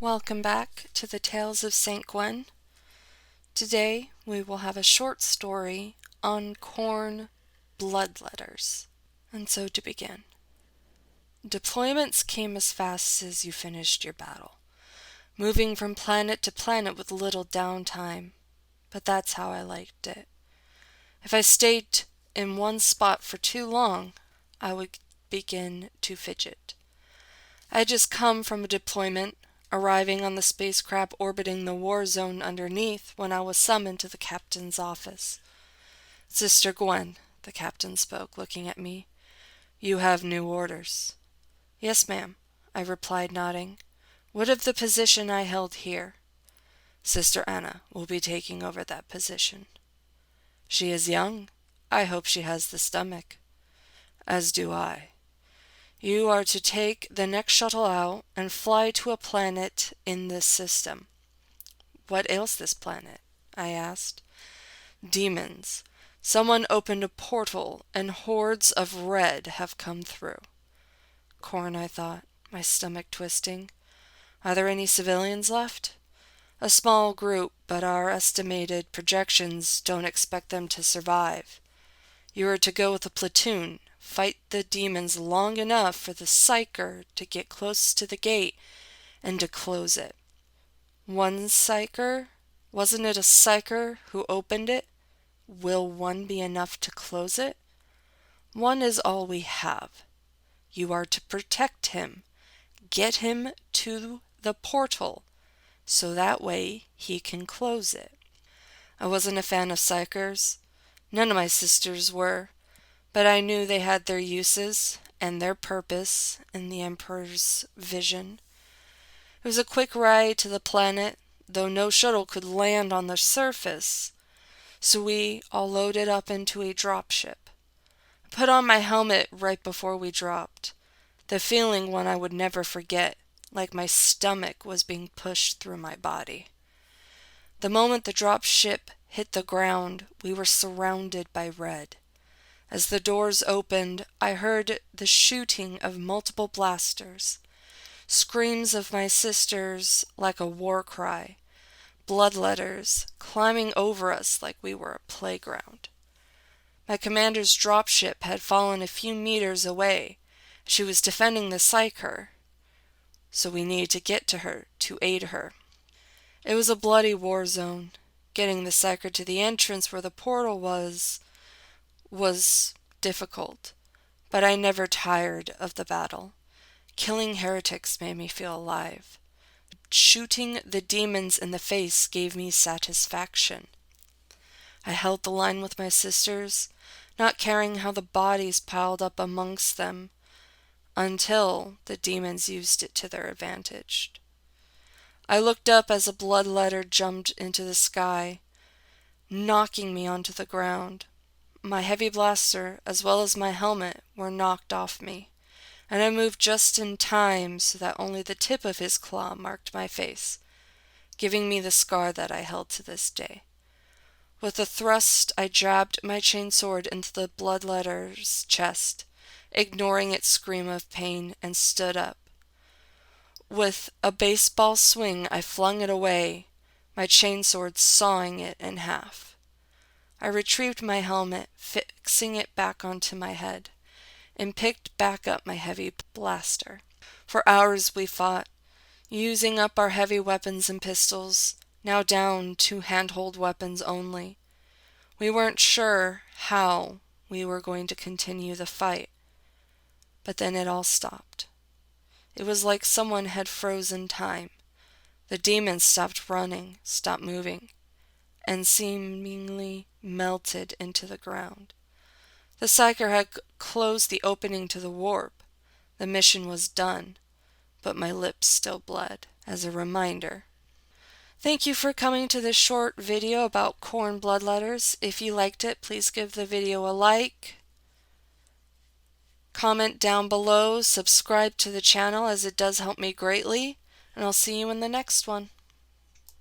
Welcome back to the Tales of St. Gwen. Today we will have a short story on Khorne bloodletters. And so to begin. Deployments came as fast as you finished your battle, moving from planet to planet with little downtime. But that's how I liked it. If I stayed in one spot for too long, I would begin to fidget. I had just come from a deployment, arriving on the spacecraft orbiting the war zone underneath when I was summoned to the captain's office. "Sister Gwen," the captain spoke, looking at me. "You have new orders." "Yes, ma'am," I replied, nodding. "What of the position I held here?" "Sister Anna will be taking over that position." "She is young. I hope she has the stomach." "As do I. You are to take the next shuttle out and fly to a planet in this system." "What ails this planet?" I asked. "Demons. Someone opened a portal and hordes of red have come through." Khorne, I thought, my stomach twisting. "Are there any civilians left?" "A small group, but our estimated projections don't expect them to survive. You are to go with a platoon, fight the demons long enough for the psyker to get close to the gate and to close it." "One psyker? Wasn't it a psyker who opened it? Will one be enough to close it?" "One is all we have. You are to protect him, get him to the portal, so that way he can close it." I wasn't a fan of psychers. None of my sisters were, but I knew they had their uses and their purpose in the Emperor's vision. It was a quick ride to the planet, though no shuttle could land on the surface, so we all loaded up into a dropship. I put on my helmet right before we dropped. The feeling one I would never forget, like my stomach was being pushed through my body. The moment the dropship hit the ground, we were surrounded by red. As the doors opened, I heard the shooting of multiple blasters, screams of my sisters like a war cry, bloodletters climbing over us like we were a playground. My commander's dropship had fallen a few meters away. She was defending the psyker, so we needed to get to her to aid her. It was a bloody war zone. Getting the psyker to the entrance where the portal was difficult, but I never tired of the battle. Killing heretics made me feel alive. Shooting the demons in the face gave me satisfaction. I held the line with my sisters, not caring how the bodies piled up amongst them, until the demons used it to their advantage. I looked up as a bloodletter jumped into the sky, knocking me onto the ground. My heavy blaster, as well as my helmet, were knocked off me, and I moved just in time so that only the tip of his claw marked my face, giving me the scar that I held to this day. With a thrust, I jabbed my chainsword into the bloodletter's chest, ignoring its scream of pain, and stood up. With a baseball swing, I flung it away, my chainsword sawing it in half. I retrieved my helmet, fixing it back onto my head, and picked back up my heavy blaster. For hours we fought, using up our heavy weapons and pistols, now down to handhold weapons only. We weren't sure how we were going to continue the fight, but then it all stopped. It was like someone had frozen time. The demons stopped running, stopped moving, and seemingly melted into the ground. The psyker had closed the opening to the warp. The mission was done, but my lips still bled as a reminder. Thank you for coming to this short video about Khorne bloodletters. If you liked it, please give the video a like. Comment down below, subscribe to the channel as it does help me greatly, and I'll see you in the next one.